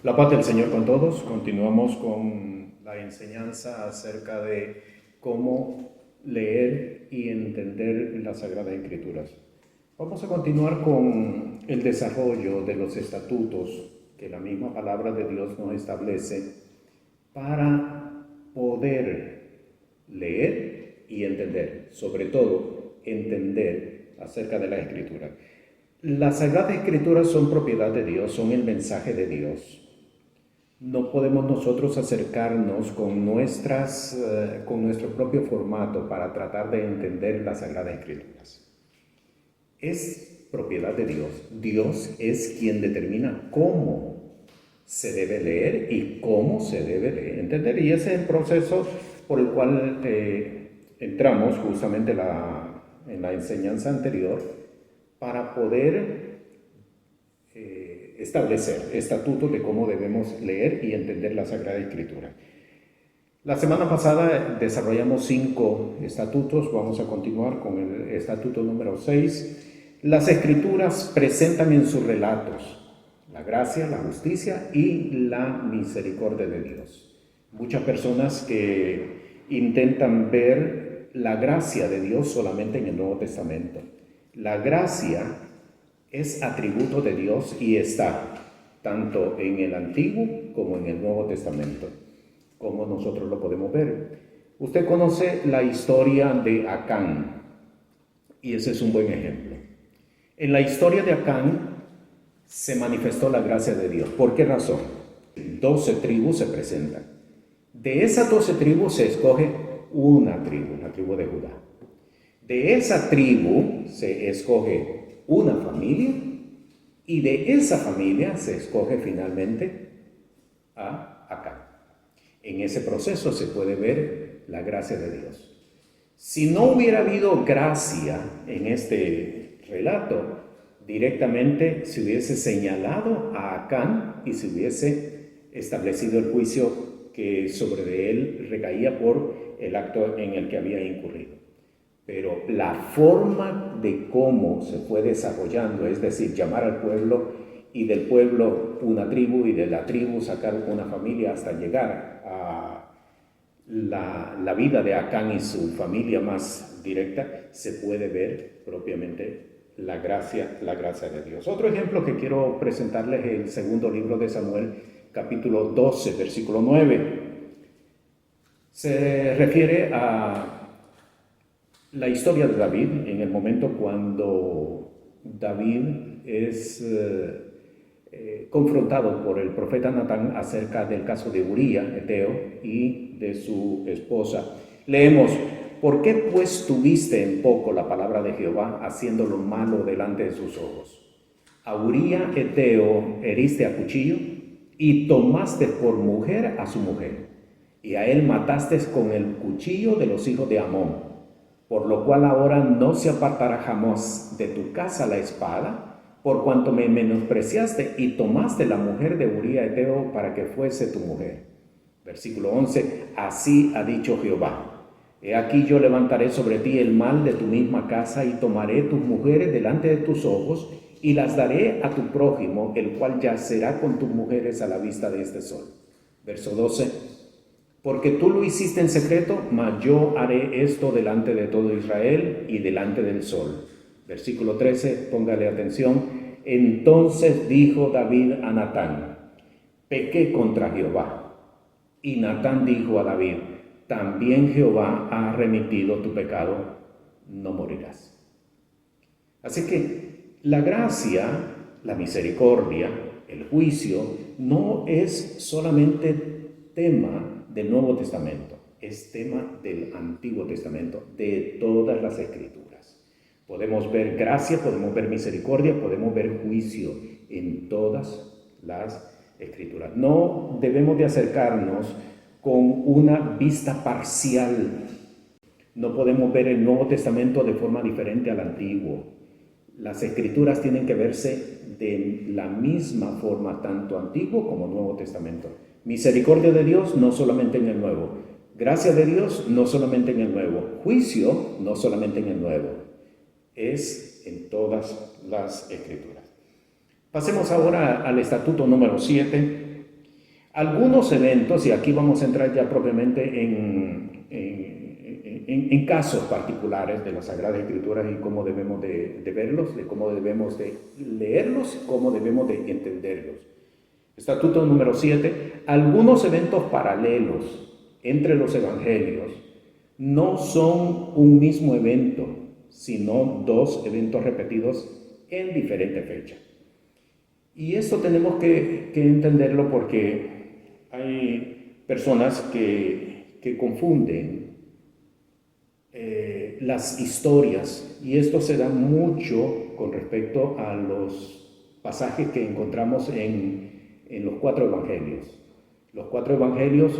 La paz del Señor con todos. Continuamos con la enseñanza acerca de cómo leer y entender las Sagradas Escrituras. Vamos a continuar con el desarrollo de los estatutos que la misma palabra de Dios nos establece para poder leer y entender, sobre todo entender acerca de la Escritura. Las Sagradas Escrituras son propiedad de Dios, son el mensaje de Dios. No podemos nosotros acercarnos con nuestro propio formato para tratar de entender las Sagradas Escrituras. Es propiedad de Dios. Dios es quien determina cómo se debe leer y cómo se debe entender. Y ese es el proceso por el cual entramos justamente en la enseñanza anterior para poder establecer estatutos de cómo debemos leer y entender la Sagrada Escritura. La semana pasada desarrollamos 5 estatutos, vamos a continuar con el estatuto número 6. Las Escrituras presentan en sus relatos la gracia, la justicia y la misericordia de Dios. Muchas personas que intentan ver la gracia de Dios solamente en el Nuevo Testamento. La gracia es atributo de Dios y está tanto en el Antiguo como en el Nuevo Testamento, como nosotros lo podemos ver. Usted conoce la historia de Acán, y ese es un buen ejemplo. En la historia de Acán se manifestó la gracia de Dios. ¿Por qué razón? 12 tribus se presentan. De esas 12 tribus se escoge una tribu, la tribu de Judá. De esa tribu se escoge una familia y de esa familia se escoge finalmente a Acán. En ese proceso se puede ver la gracia de Dios. Si no hubiera habido gracia en este relato, directamente se hubiese señalado a Acán y se hubiese establecido el juicio que sobre él recaía por el acto en el que había incurrido. Pero la forma de cómo se fue desarrollando, es decir, llamar al pueblo y del pueblo una tribu y de la tribu sacar una familia hasta llegar a la vida de Acán y su familia más directa, se puede ver propiamente la gracia de Dios. Otro ejemplo que quiero presentarles es el segundo libro de Samuel, capítulo 12, versículo 9. Se refiere a la historia de David, en el momento cuando David es confrontado por el profeta Natán acerca del caso de Uría, eteo, y de su esposa. Leemos: ¿por qué pues tuviste en poco la palabra de Jehová, haciendo lo malo delante de sus ojos? A Uría, eteo, heriste a cuchillo y tomaste por mujer a su mujer, y a él mataste con el cuchillo de los hijos de Amón. Por lo cual ahora no se apartará jamás de tu casa la espada, por cuanto me menospreciaste y tomaste la mujer de Uría eteo para que fuese tu mujer. Versículo 11, así ha dicho Jehová: he aquí yo levantaré sobre ti el mal de tu misma casa y tomaré tus mujeres delante de tus ojos y las daré a tu prójimo, el cual yacerá con tus mujeres a la vista de este sol. Verso 12, porque tú lo hiciste en secreto, mas yo haré esto delante de todo Israel y delante del sol. Versículo 13, póngale atención. Entonces dijo David a Natán: pequé contra Jehová. Y Natán dijo a David: también Jehová ha remitido tu pecado, no morirás. Así que la gracia, la misericordia, el juicio, no es solamente tema del Nuevo Testamento, es tema del Antiguo Testamento, de todas las Escrituras. Podemos ver gracia, podemos ver misericordia, podemos ver juicio en todas las Escrituras. No debemos de acercarnos con una vista parcial. No podemos ver el Nuevo Testamento de forma diferente al Antiguo. Las Escrituras tienen que verse de la misma forma, tanto Antiguo como Nuevo Testamento. Misericordia de Dios no solamente en el Nuevo, gracia de Dios no solamente en el Nuevo, juicio no solamente en el Nuevo, es en todas las Escrituras. Pasemos ahora al estatuto número 7. Algunos eventos, y aquí vamos a entrar ya propiamente en casos particulares de las Sagradas Escrituras y cómo debemos de verlos, de cómo debemos de leerlos, cómo debemos de entenderlos. Estatuto número 7. Algunos eventos paralelos entre los evangelios no son un mismo evento, sino dos eventos repetidos en diferentes fechas. Y esto tenemos que entenderlo porque hay personas que confunden las historias, y esto se da mucho con respecto a los pasajes que encontramos en los 4 evangelios. Los 4 evangelios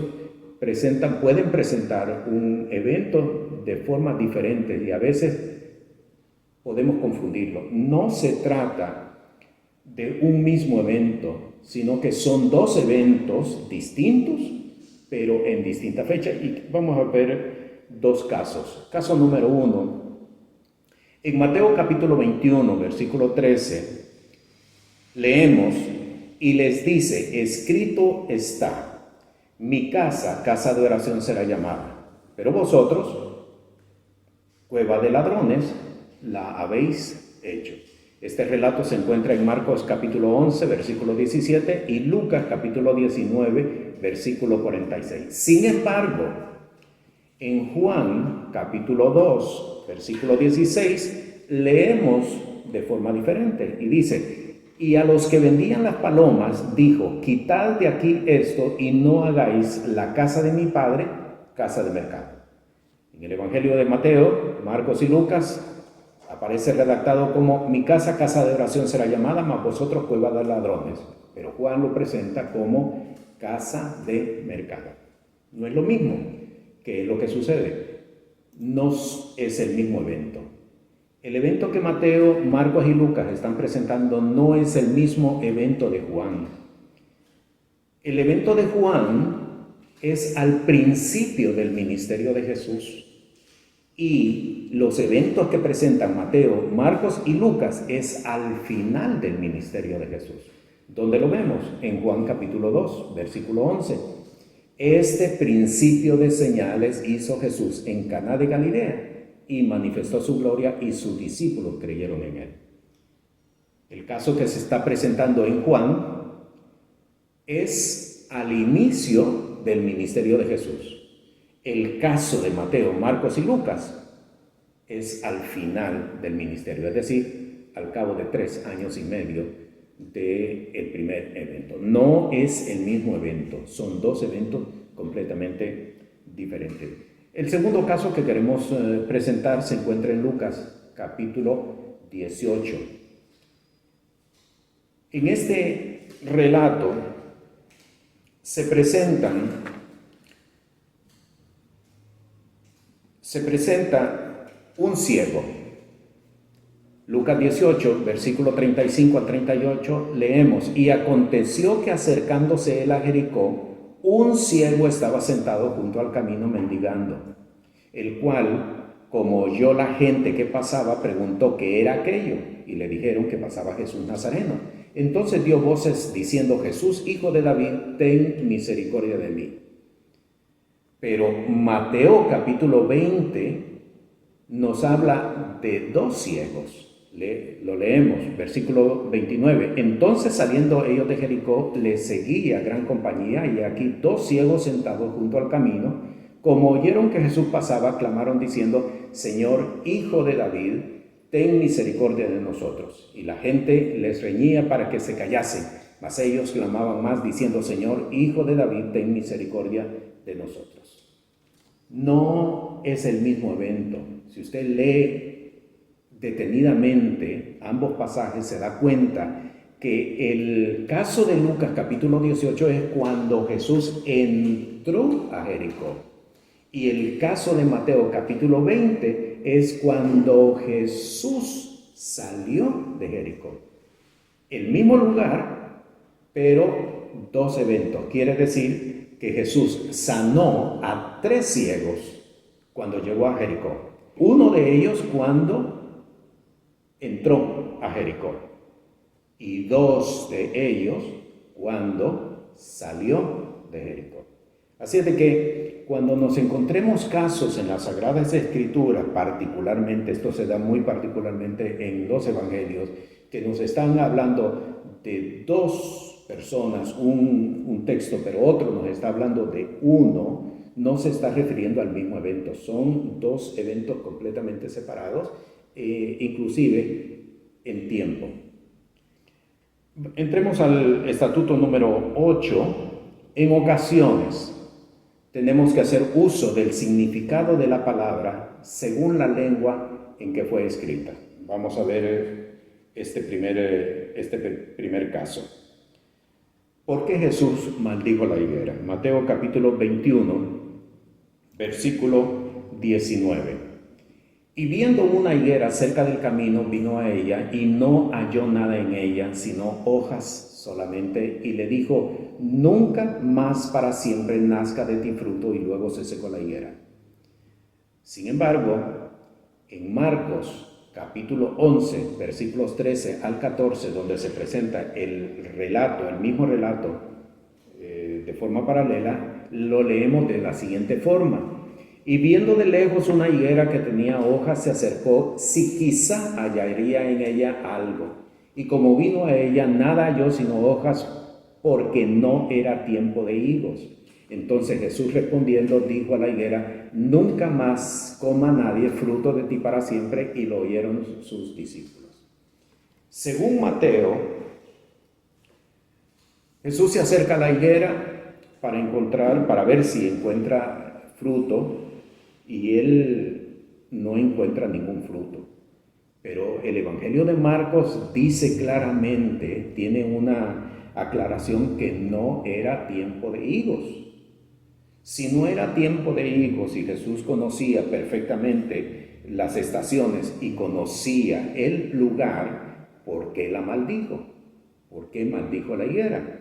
pueden presentar un evento de formas diferentes y a veces podemos confundirlo. No se trata de un mismo evento, sino que son 2 eventos distintos, pero en distinta fecha. Y vamos a ver 2 casos. Caso número 1. En Mateo capítulo 21, versículo 13, leemos: y les dice, escrito está, mi casa, casa de oración será llamada, pero vosotros, cueva de ladrones, la habéis hecho. Este relato se encuentra en Marcos capítulo 11, versículo 17 y Lucas capítulo 19, versículo 46. Sin embargo, en Juan capítulo 2, versículo 16, leemos de forma diferente y dice: y a los que vendían las palomas dijo, quitad de aquí esto y no hagáis la casa de mi padre casa de mercado. En el Evangelio de Mateo, Marcos y Lucas aparece redactado como mi casa, casa de oración será llamada, mas vosotros cueva de ladrones. Pero Juan lo presenta como casa de mercado. No es lo mismo. ¿Qué es lo que sucede? No es el mismo evento. El evento que Mateo, Marcos y Lucas están presentando no es el mismo evento de Juan. El evento de Juan es al principio del ministerio de Jesús. Y los eventos que presentan Mateo, Marcos y Lucas es al final del ministerio de Jesús. ¿Dónde lo vemos? En Juan capítulo 2, versículo 11. Este principio de señales hizo Jesús en Caná de Galilea y manifestó su gloria y sus discípulos creyeron en él. El caso que se está presentando en Juan es al inicio del ministerio de Jesús. El caso de Mateo, Marcos y Lucas es al final del ministerio, es decir, al cabo de 3 años y medio del primer evento. No es el mismo evento, son 2 eventos completamente diferentes. El segundo caso que queremos presentar se encuentra en Lucas capítulo 18. En este relato se presenta un ciego. Lucas 18, versículo 35 al 38, leemos: y aconteció que acercándose él a Jericó, un ciego estaba sentado junto al camino mendigando, el cual, como oyó la gente que pasaba, preguntó qué era aquello, y le dijeron que pasaba Jesús Nazareno. Entonces dio voces diciendo: Jesús, hijo de David, ten misericordia de mí. Pero Mateo capítulo 20 nos habla de 2 ciegos. Lo leemos, versículo 29. Entonces saliendo ellos de Jericó, les seguía gran compañía, y aquí 2 ciegos sentados junto al camino. Como oyeron que Jesús pasaba, clamaron diciendo: Señor, hijo de David, ten misericordia de nosotros. Y la gente les reñía para que se callasen, mas ellos clamaban más diciendo: Señor, hijo de David, ten misericordia de nosotros. No es el mismo evento. Si usted lee detenidamente ambos pasajes, se da cuenta que el caso de Lucas capítulo 18 es cuando Jesús entró a Jericó, y el caso de Mateo capítulo 20 es cuando Jesús salió de Jericó. El mismo lugar, pero 2 eventos. Quiere decir que Jesús sanó a 3 ciegos cuando llegó a Jericó. Uno de ellos cuando entró a Jericó, y 2 de ellos cuando salió de Jericó. Así es de que cuando nos encontremos casos en las Sagradas Escrituras, particularmente, esto se da muy particularmente en los Evangelios, que nos están hablando de dos personas, un texto, pero otro nos está hablando de uno, no se está refiriendo al mismo evento, son dos eventos completamente separados, inclusive en tiempo. Entremos al estatuto número 8. En ocasiones tenemos que hacer uso del significado de la palabra según la lengua en que fue escrita. Vamos a ver este primer caso. ¿Por qué Jesús maldijo la higuera? Mateo capítulo 21, versículo 19. Y viendo una higuera cerca del camino, vino a ella y no halló nada en ella, sino hojas solamente, y le dijo: nunca más para siempre nazca de ti fruto. Y luego se secó la higuera. Sin embargo, en Marcos capítulo 11, versículos 13 al 14, donde se presenta el mismo relato de forma paralela, lo leemos de la siguiente forma. Y viendo de lejos una higuera que tenía hojas, se acercó si quizá hallaría en ella algo. Y como vino a ella, nada halló sino hojas, porque no era tiempo de higos. Entonces Jesús respondiendo dijo a la higuera: nunca más coma nadie fruto de ti para siempre. Y lo oyeron sus discípulos. Según Mateo, Jesús se acerca a la higuera para ver si encuentra fruto, y él no encuentra ningún fruto. Pero el Evangelio de Marcos dice claramente, tiene una aclaración, que no era tiempo de higos. Si no era tiempo de higos y Jesús conocía perfectamente las estaciones y conocía el lugar, ¿por qué la maldijo? ¿Por qué maldijo la higuera?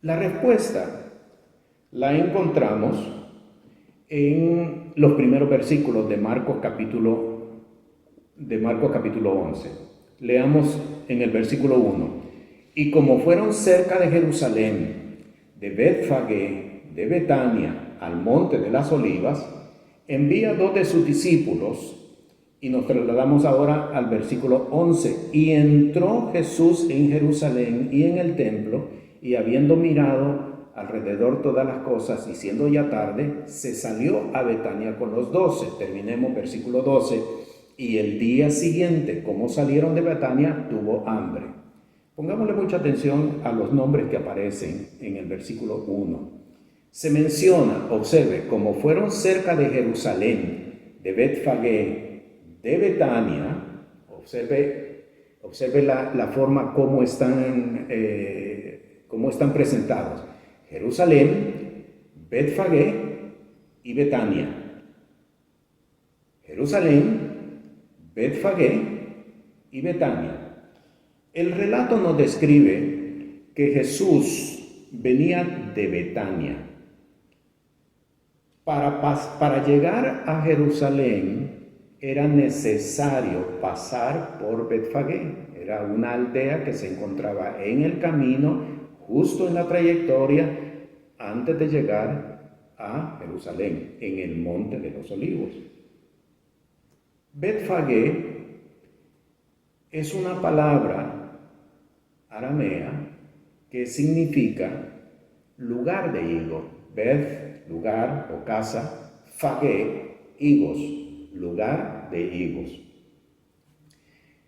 La respuesta la encontramos en los primeros versículos de Marcos capítulo 11. Leamos en el versículo 1. Y como fueron cerca de Jerusalén, de Betfagé, de Betania, al monte de las Olivas, envía 2 de sus discípulos, y nos trasladamos ahora al versículo 11. Y entró Jesús en Jerusalén y en el templo, y habiendo mirado alrededor todas las cosas, y siendo ya tarde, se salió a Betania con los 12. Terminemos versículo 12. Y el día siguiente, como salieron de Betania, tuvo hambre. Pongámosle mucha atención a los nombres que aparecen en el versículo 1. Se menciona, observe, como fueron cerca de Jerusalén, de Betfagé, de Betania. Observe la forma como están presentados. Jerusalén, Betfagé y Betania. Jerusalén, Betfagé y Betania. El relato nos describe que Jesús venía de Betania. Para llegar a Jerusalén era necesario pasar por Betfagé. Era una aldea que se encontraba en el camino, justo en la trayectoria, antes de llegar a Jerusalén, en el monte de los Olivos. Betfagé es una palabra aramea que significa lugar de higo. Bet, lugar o casa; fagé, higos, lugar de higos.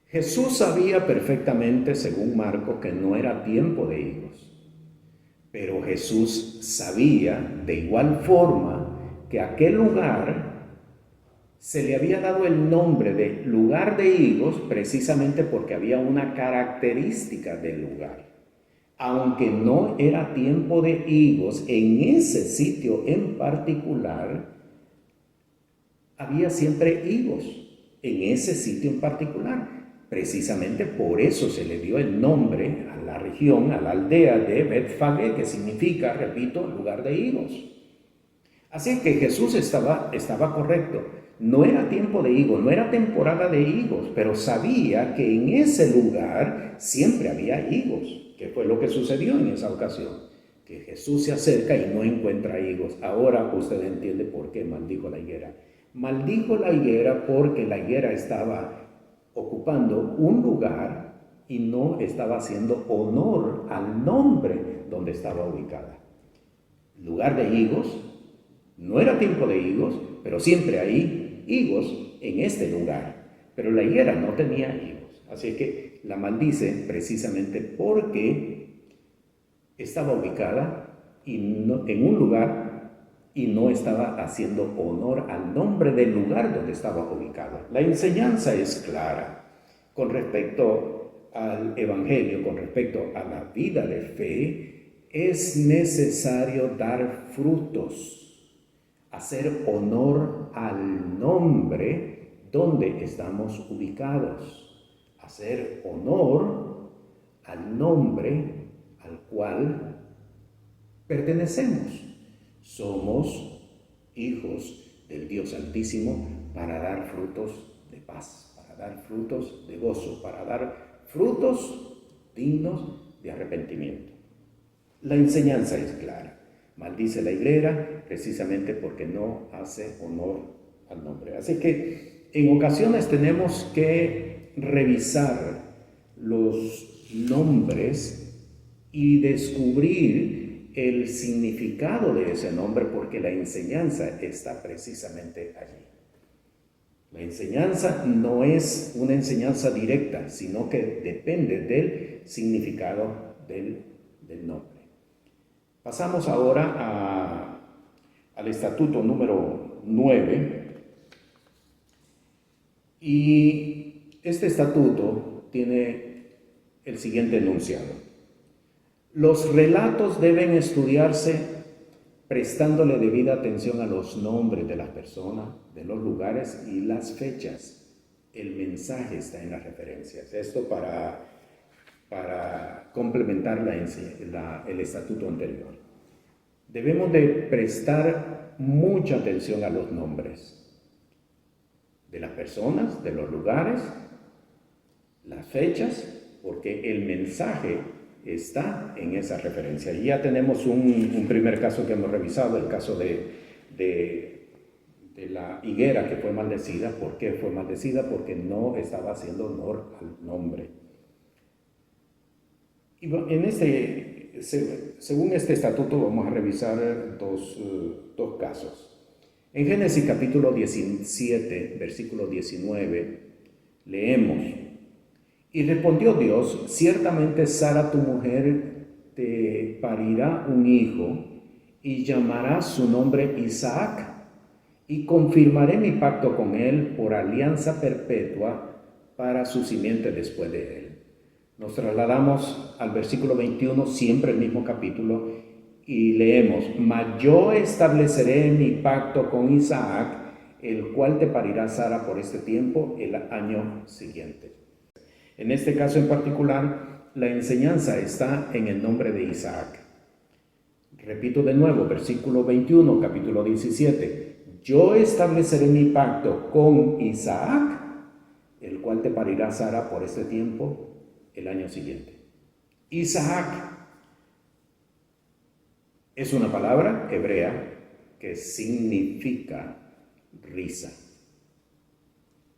Jesús sabía perfectamente, según Marcos, que no era tiempo de higos. Pero Jesús sabía de igual forma que aquel lugar se le había dado el nombre de lugar de higos precisamente porque había una característica del lugar. Aunque no era tiempo de higos, en ese sitio en particular había siempre higos, en ese sitio en particular. Precisamente por eso se le dio el nombre a la región, a la aldea de Betfagé, que significa, repito, lugar de higos. Así que Jesús estaba correcto. No era tiempo de higos, no era temporada de higos, pero sabía que en ese lugar siempre había higos, que fue lo que sucedió en esa ocasión, que Jesús se acerca y no encuentra higos. Ahora usted entiende por qué maldijo la higuera. Maldijo la higuera porque la higuera estaba ocupando un lugar y no estaba haciendo honor al nombre donde estaba ubicada. Lugar de higos, no era tiempo de higos, pero siempre hay higos en este lugar. Pero la higuera no tenía higos, así que la maldice precisamente porque estaba ubicada en un lugar y no estaba haciendo honor al nombre del lugar donde estaba ubicada. La enseñanza es clara con respecto al Evangelio, con respecto a la vida de fe. Es necesario dar frutos, hacer honor al nombre donde estamos ubicados, hacer honor al nombre al cual pertenecemos. Somos hijos del Dios Altísimo para dar frutos de paz, para dar frutos de gozo, para dar frutos dignos de arrepentimiento. La enseñanza es clara. Maldice la higuera precisamente porque no hace honor al nombre. Así que en ocasiones tenemos que revisar los nombres y descubrir el significado de ese nombre, porque la enseñanza está precisamente allí. La enseñanza no es una enseñanza directa, sino que depende del significado del nombre. Pasamos ahora al estatuto número 9, y este estatuto tiene el siguiente enunciado. Los relatos deben estudiarse prestándole debida atención a los nombres de las personas, de los lugares y las fechas. El mensaje está en las referencias. Esto para complementar el estatuto anterior. Debemos de prestar mucha atención a los nombres de las personas, de los lugares, las fechas, porque el mensaje está en esa referencia. Y ya tenemos un primer caso que hemos revisado, el caso de la higuera que fue maldecida. ¿Por qué fue maldecida? Porque no estaba haciendo honor al nombre. Y según este estatuto vamos a revisar dos casos. En Génesis capítulo 17, versículo 19, leemos: y respondió Dios, ciertamente Sara tu mujer te parirá un hijo y llamará su nombre Isaac, y confirmaré mi pacto con él por alianza perpetua para su simiente después de él. Nos trasladamos al versículo 21, siempre el mismo capítulo, y leemos: mas yo estableceré mi pacto con Isaac, el cual te parirá Sara por este tiempo, el año siguiente. En este caso en particular, la enseñanza está en el nombre de Isaac. Repito de nuevo, versículo 21, capítulo 17. Yo estableceré mi pacto con Isaac, el cual te parirá Sara por este tiempo, el año siguiente. Isaac es una palabra hebrea que significa risa.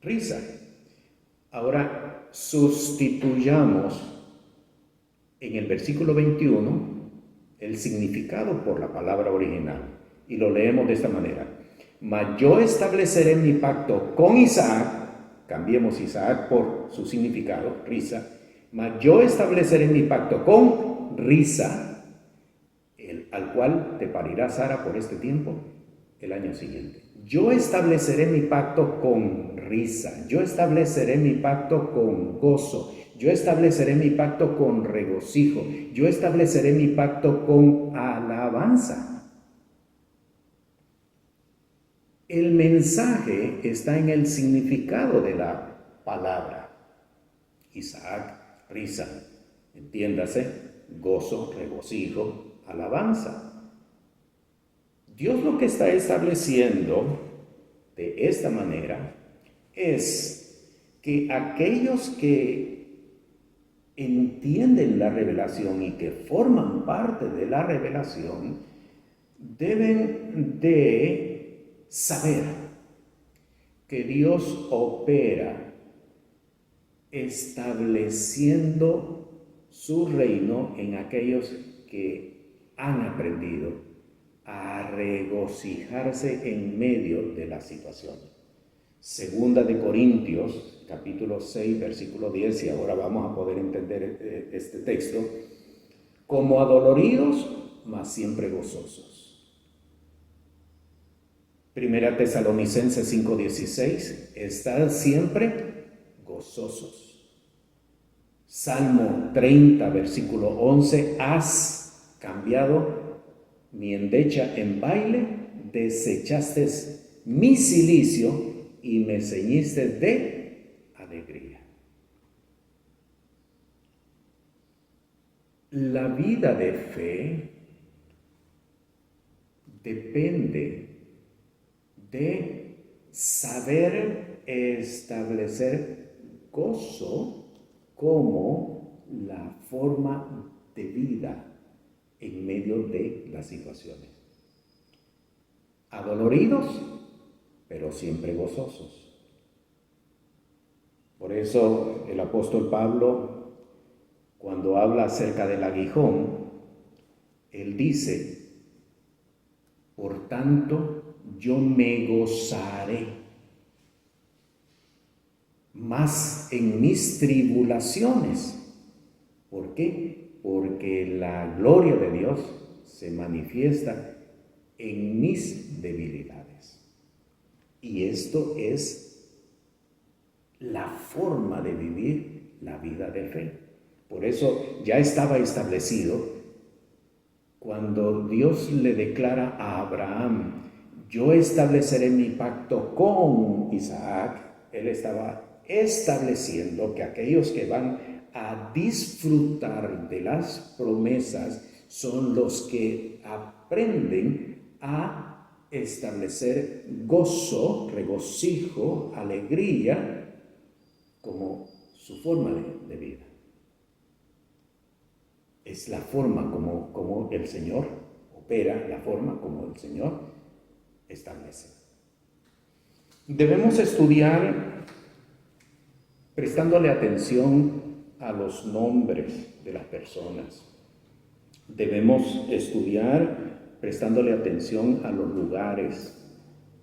Risa. Ahora sustituyamos en el versículo 21 el significado por la palabra original y lo leemos de esta manera: mas yo estableceré mi pacto con Isaac, cambiemos Isaac por su significado, risa, mas yo estableceré mi pacto con risa, al cual te parirá Sara por este tiempo, el año siguiente. Yo estableceré mi pacto con risa, yo estableceré mi pacto con gozo, yo estableceré mi pacto con regocijo, yo estableceré mi pacto con alabanza. El mensaje está en el significado de la palabra. Isaac, risa, entiéndase, gozo, regocijo, alabanza. Dios lo que está estableciendo de esta manera es que aquellos que entienden la revelación y que forman parte de la revelación deben de saber que Dios opera estableciendo su reino en aquellos que han aprendido a regocijarse en medio de la situación. Segunda de Corintios, capítulo 6, versículo 10, y ahora vamos a poder entender este texto, como adoloridos, mas siempre gozosos. Primera Tesalonicenses 5:16, estad siempre gozosos. Salmo 30, versículo 11, has cambiado mi endecha en baile, desechaste mi cilicio y me ceñiste de alegría. La vida de fe depende de saber establecer gozo como la forma de vida en medio de las situaciones. Adoloridos, pero siempre gozosos. Por eso el apóstol Pablo, cuando habla acerca del aguijón, él dice, por tanto, yo me gozaré más en mis tribulaciones. ¿Por qué? Porque la gloria de Dios se manifiesta en mis debilidades. Y esto es la forma de vivir la vida de fe. Por eso ya estaba establecido cuando Dios le declara a Abraham, yo estableceré mi pacto con Isaac. Él estaba estableciendo que aquellos que van a disfrutar de las promesas son los que aprenden a establecer gozo, regocijo, alegría como su forma de vida. Es la forma como el Señor opera, la forma como el Señor establece. Debemos estudiar prestándole atención a los nombres de las personas. Debemos estudiar prestándole atención a los lugares,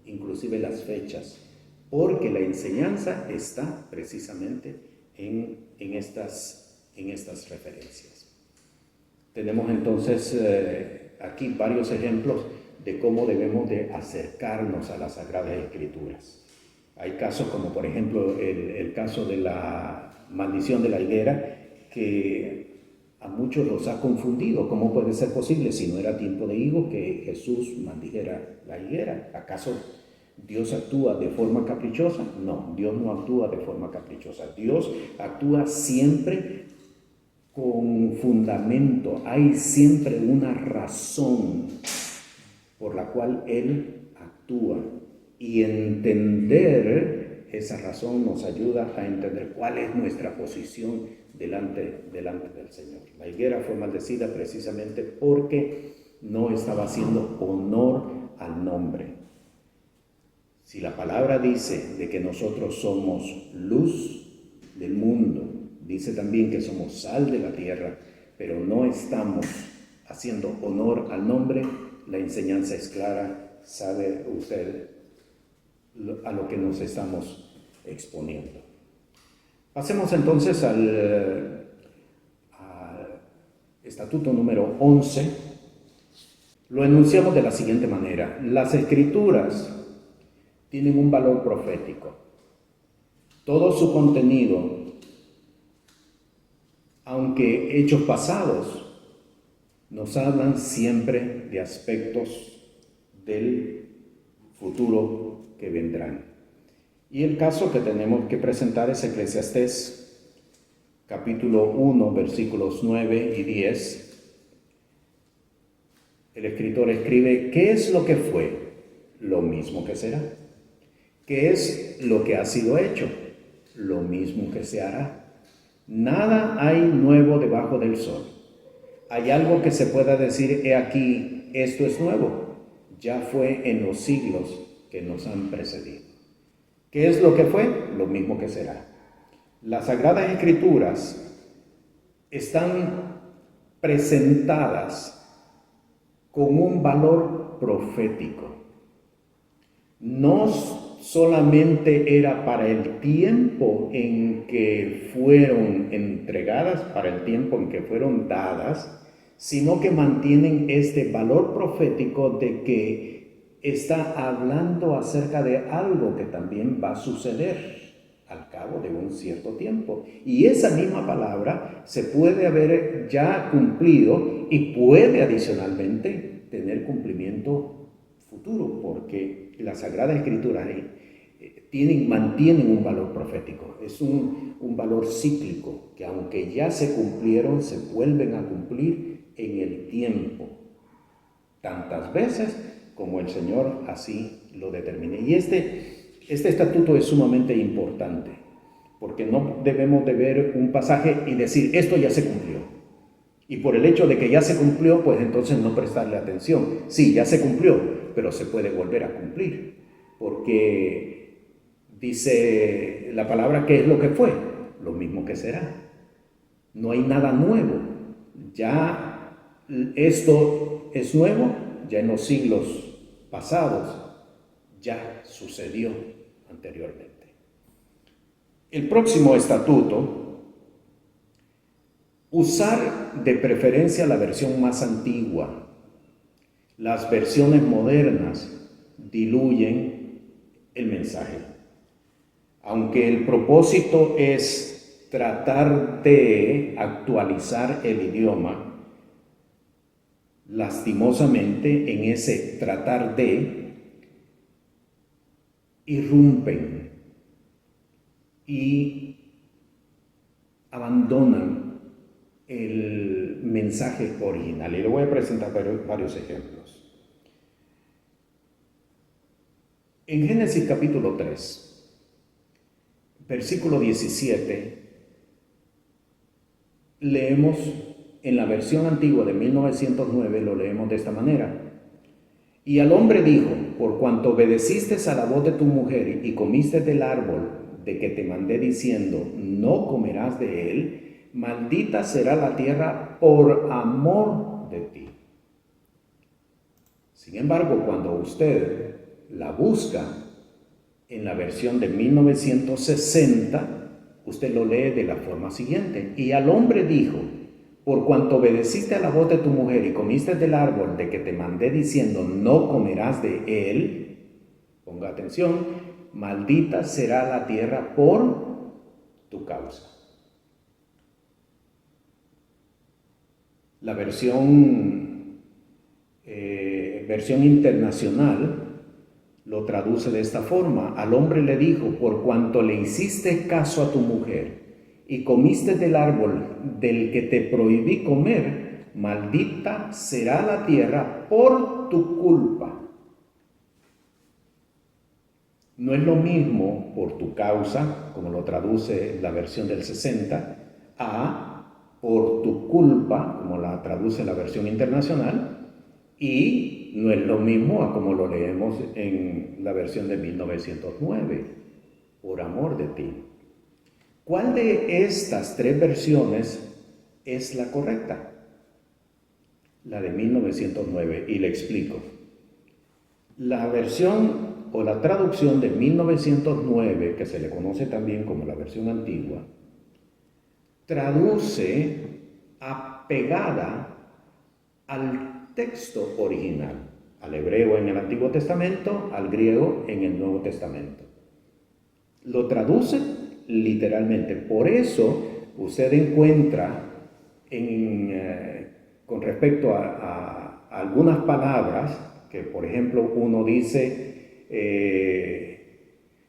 inclusive las fechas, porque la enseñanza está precisamente en estas referencias. Tenemos entonces aquí varios ejemplos de cómo debemos de acercarnos a las Sagradas Escrituras. Hay casos como por ejemplo el caso de la maldición de la higuera, que a muchos los ha confundido. ¿Cómo puede ser posible si no era tiempo de higo que Jesús maldijera la higuera? ¿Acaso Dios actúa de forma caprichosa? No, Dios no actúa de forma caprichosa. Dios actúa siempre con fundamento. Hay siempre una razón por la cual Él actúa, y entender esa razón nos ayuda a entender cuál es nuestra posición delante del Señor. La higuera fue maldecida precisamente porque no estaba haciendo honor al nombre. Si la palabra dice de que nosotros somos luz del mundo, dice también que somos sal de la tierra, pero no estamos haciendo honor al nombre, la enseñanza es clara. Sabe usted a lo que nos estamos exponiendo. Pasemos entonces al estatuto número 11. Lo enunciamos de la siguiente manera: las Escrituras tienen un valor profético. Todo su contenido, aunque hechos pasados, nos hablan siempre de aspectos del futuro que vendrán. Y el caso que tenemos que presentar es Eclesiastés, capítulo 1, versículos 9 y 10. El escritor escribe: ¿qué es lo que fue? Lo mismo que será. ¿Qué es lo que ha sido hecho? Lo mismo que se hará. Nada hay nuevo debajo del sol. ¿Hay algo que se pueda decir, he aquí, esto es nuevo? Ya fue en los siglos que nos han precedido. ¿Qué es lo que fue? Lo mismo que será. Las Sagradas Escrituras están presentadas con un valor profético. No solamente era para el tiempo en que fueron entregadas, para el tiempo en que fueron dadas, sino que mantienen este valor profético de que está hablando acerca de algo que también va a suceder al cabo de un cierto tiempo. Y esa misma palabra se puede haber ya cumplido y puede adicionalmente tener cumplimiento futuro, porque la Sagrada Escritura mantienen un valor profético. Es un valor cíclico, que aunque ya se cumplieron, se vuelven a cumplir en el tiempo, tantas veces como el Señor así lo determine. Y este estatuto es sumamente importante, porque no debemos de ver un pasaje y decir, esto ya se cumplió. Y por el hecho de que ya se cumplió, pues entonces no prestarle atención. Sí, ya se cumplió, pero se puede volver a cumplir, porque dice la palabra, ¿qué es lo que fue? Lo mismo que será. No hay nada nuevo. Ya esto es nuevo, ya en los siglos pasados ya sucedió anteriormente. El próximo estatuto, usar de preferencia la versión más antigua. Las versiones modernas diluyen el mensaje. Aunque el propósito es tratar de actualizar el idioma, lastimosamente en ese tratar de irrumpen y abandonan el mensaje original. Y le voy a presentar varios ejemplos. En Génesis capítulo 3, versículo 17, leemos en la versión antigua de 1909, lo leemos de esta manera. Y al hombre dijo, por cuanto obedeciste a la voz de tu mujer y comiste del árbol de que te mandé diciendo, no comerás de él, maldita será la tierra por amor de ti. Sin embargo, cuando usted la busca en la versión de 1960, usted lo lee de la forma siguiente. Y al hombre dijo, por cuanto obedeciste a la voz de tu mujer y comiste del árbol de que te mandé diciendo, no comerás de él, ponga atención, maldita será la tierra por tu causa. La versión internacional lo traduce de esta forma. Al hombre le dijo, por cuanto le hiciste caso a tu mujer y comiste del árbol del que te prohibí comer, maldita será la tierra por tu culpa. No es lo mismo por tu causa, como lo traduce la versión del 60, a por tu culpa, como la traduce la versión internacional, y no es lo mismo a como lo leemos en la versión de 1909, por amor de ti. ¿Cuál de estas tres versiones es la correcta? La de 1909, y le explico. La versión o la traducción de 1909, que se le conoce también como la versión antigua, traduce apegada al texto original, al hebreo en el Antiguo Testamento, al griego en el Nuevo Testamento. Lo traduce literalmente. Por eso usted encuentra con respecto a algunas palabras que, por ejemplo, uno dice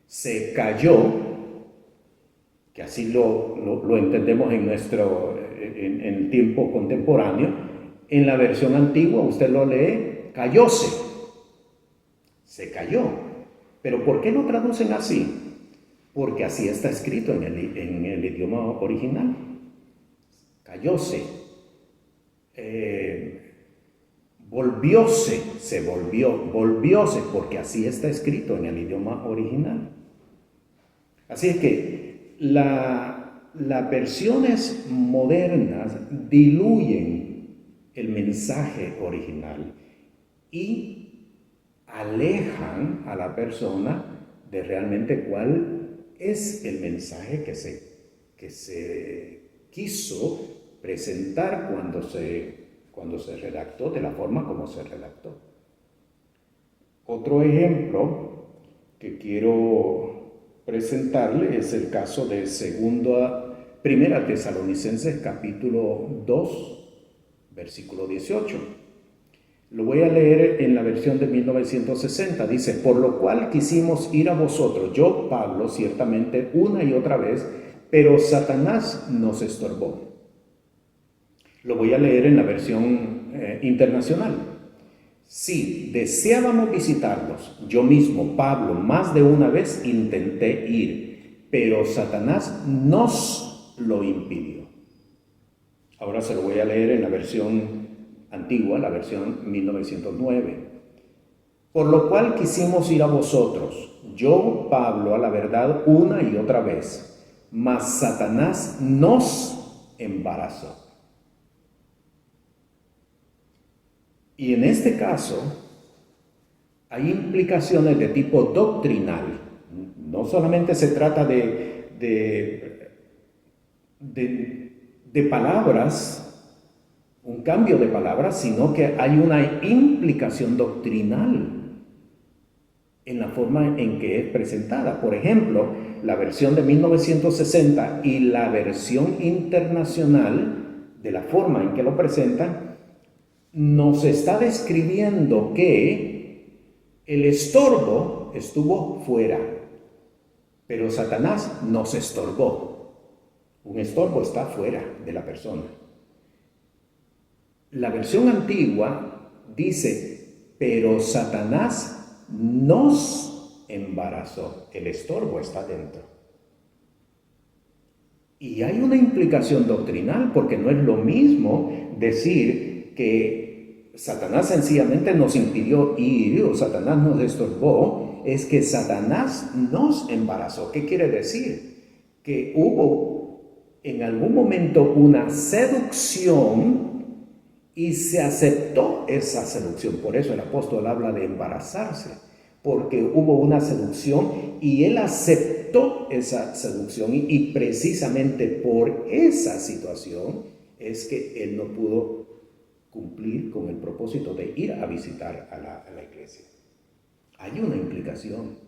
se cayó, que así lo entendemos en el tiempo contemporáneo. En la versión antigua usted lo lee, cayóse, se cayó. Pero ¿por qué lo traducen así? Porque así está escrito en el idioma original. Cayóse, volvióse, porque así está escrito en el idioma original. Así es que las versiones modernas diluyen el mensaje original y alejan a la persona de realmente cuál es el mensaje que se quiso presentar cuando se redactó de la forma como se redactó. Otro ejemplo que quiero presentarle es el caso de Primera Tesalonicenses capítulo 2, versículo 18. Lo voy a leer en la versión de 1960. Dice: por lo cual quisimos ir a vosotros, yo, Pablo, ciertamente una y otra vez, pero Satanás nos estorbó. Lo voy a leer en la versión internacional. Sí, deseábamos visitarlos. Yo mismo, Pablo, más de una vez intenté ir, pero Satanás nos lo impidió. Ahora se lo voy a leer en la versión antigua, la versión 1909. Por lo cual quisimos ir a vosotros, yo, Pablo, a la verdad una y otra vez, mas Satanás nos embarazó. Y en este caso hay implicaciones de tipo doctrinal. No solamente se trata de palabras, un cambio de palabras, sino que hay una implicación doctrinal en la forma en que es presentada. Por ejemplo, la versión de 1960 y la versión internacional, de la forma en que lo presentan, nos está describiendo que el estorbo estuvo fuera, pero Satanás nos estorbó. Un estorbo está fuera de la persona. La versión antigua dice: pero Satanás nos embarazó. El estorbo está dentro. Y hay una implicación doctrinal, porque no es lo mismo decir que Satanás sencillamente nos impidió ir o Satanás nos estorbó, es que Satanás nos embarazó. ¿Qué quiere decir? Que hubo en algún momento una seducción y se aceptó esa seducción. Por eso el apóstol habla de embarazarse, porque hubo una seducción y él aceptó esa seducción y precisamente por esa situación es que él no pudo cumplir con el propósito de ir a visitar a la iglesia. Hay una implicación.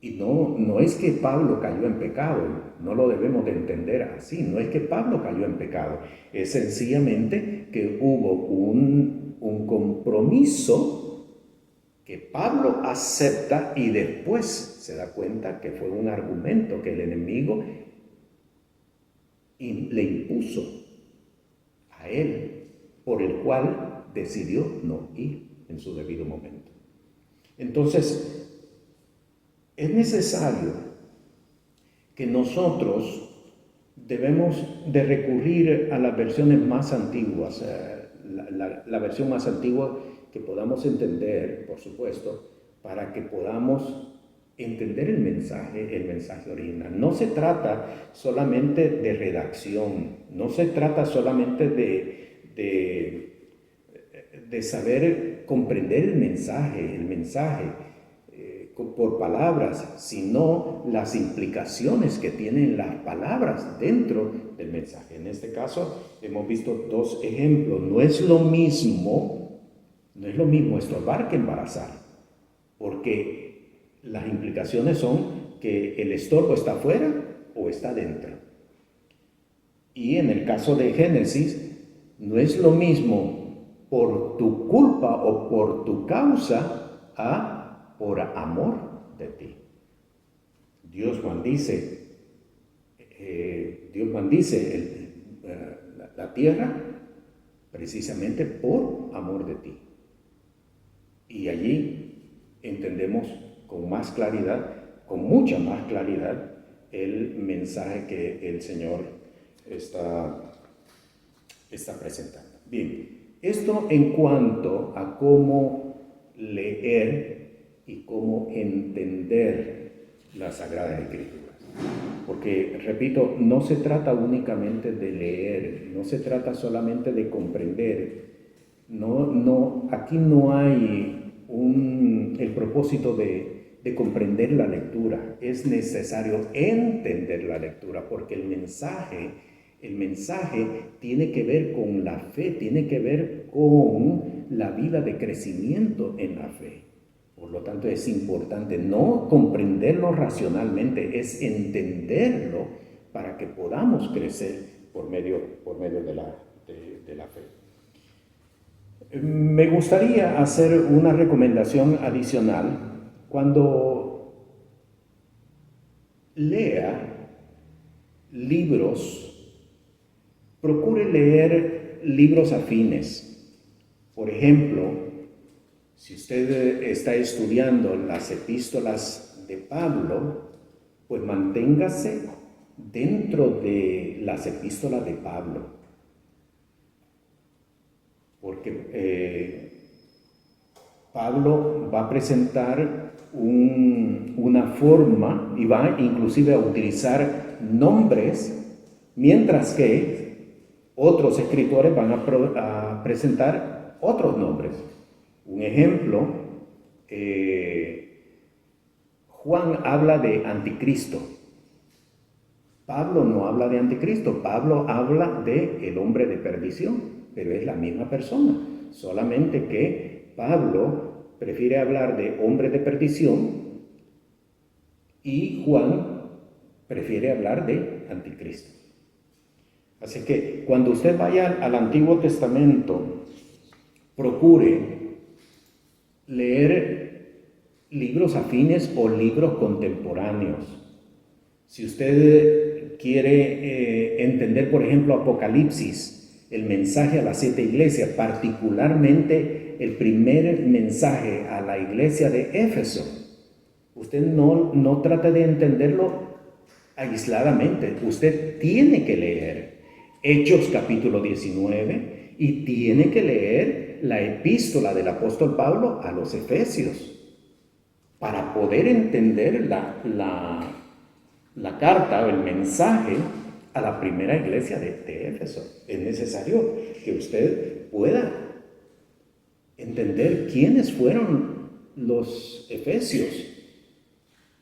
Y no es que Pablo cayó en pecado, no lo debemos de entender así, no es que Pablo cayó en pecado, es sencillamente que hubo un compromiso que Pablo acepta y después se da cuenta que fue un argumento que el enemigo le impuso a él, por el cual decidió no ir en su debido momento. Entonces, es necesario que nosotros debemos de recurrir a las versiones más antiguas, la versión más antigua que podamos entender, por supuesto, para que podamos entender el mensaje original. No se trata solamente de redacción, no se trata solamente de saber comprender el mensaje por palabras, sino las implicaciones que tienen las palabras dentro del mensaje. En este caso hemos visto dos ejemplos. No es lo mismo estorbar que embarazar, porque las implicaciones son que el estorbo está afuera o está dentro. Y en el caso de Génesis, no es lo mismo por tu culpa o por tu causa por amor de ti. Dios maldice la tierra precisamente por amor de ti. Y allí entendemos con más claridad, con mucha más claridad, el mensaje que el Señor está presentando. Bien, esto en cuanto a cómo leer y cómo entender las Sagradas Escrituras. Porque, repito, no se trata únicamente de leer, no se trata solamente de comprender. Aquí no hay el propósito de comprender la lectura. Es necesario entender la lectura, porque el mensaje tiene que ver con la fe, tiene que ver con la vida de crecimiento en la fe. Por lo tanto, es importante no comprenderlo racionalmente, es entenderlo para que podamos crecer por medio de la fe. Me gustaría hacer una recomendación adicional. Cuando lea libros, procure leer libros afines. Por ejemplo, si usted está estudiando las epístolas de Pablo, pues manténgase dentro de las epístolas de Pablo, porque Pablo va a presentar una forma y va inclusive a utilizar nombres, mientras que otros escritores van a presentar otros nombres. Un ejemplo, Juan habla de anticristo. Pablo no habla de anticristo, Pablo habla de el hombre de perdición, pero es la misma persona, solamente que Pablo prefiere hablar de hombre de perdición y Juan prefiere hablar de anticristo. Así que cuando usted vaya al Antiguo Testamento, procure leer libros afines o libros contemporáneos. Si usted quiere entender, por ejemplo, Apocalipsis, el mensaje a las 7 iglesias, particularmente el primer mensaje a la iglesia de Éfeso, usted no trate de entenderlo aisladamente. Usted tiene que leer Hechos capítulo 19 y tiene que leer la epístola del apóstol Pablo a los Efesios para poder entender la carta o el mensaje a la primera iglesia de Éfeso. Es necesario que usted pueda entender quiénes fueron los efesios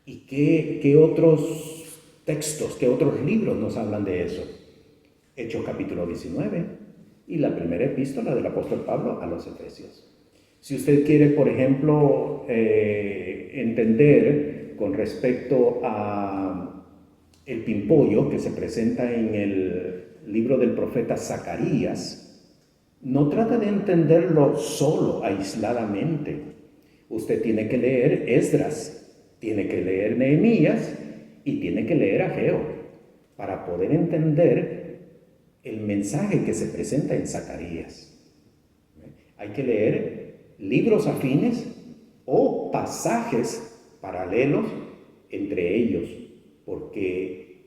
y qué otros textos, qué otros libros nos hablan de eso. Hechos capítulo 19 y la primera epístola del apóstol Pablo a los Efesios. Si usted quiere, por ejemplo, entender con respecto a el pimpollo que se presenta en el libro del profeta Zacarías, no trata de entenderlo solo, aisladamente. Usted tiene que leer Esdras, tiene que leer Nehemías y tiene que leer Ageo para poder entender el mensaje que se presenta en Zacarías. Hay que leer libros afines o pasajes paralelos entre ellos, porque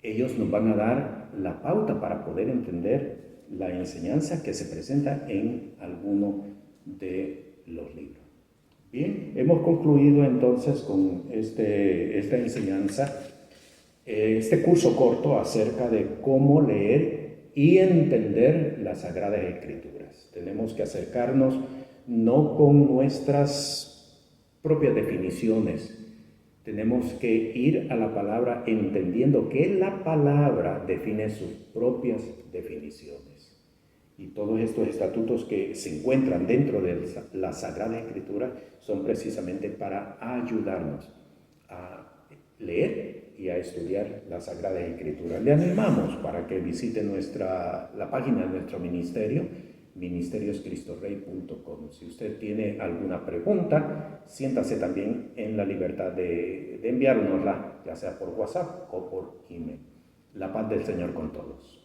ellos nos van a dar la pauta para poder entender la enseñanza que se presenta en alguno de los libros. Bien, hemos concluido entonces con esta enseñanza, este curso corto acerca de cómo leer y entender las Sagradas Escrituras. Tenemos que acercarnos no con nuestras propias definiciones, tenemos que ir a la palabra entendiendo que la palabra define sus propias definiciones. Y todos estos estatutos que se encuentran dentro de la Sagrada Escritura son precisamente para ayudarnos a leer y a estudiar la Sagrada Escritura. Le animamos para que visite la página de nuestro ministerio, ministerioscristorrey.com. Si usted tiene alguna pregunta, siéntase también en la libertad de enviárnosla, ya sea por WhatsApp o por email. La paz del Señor con todos.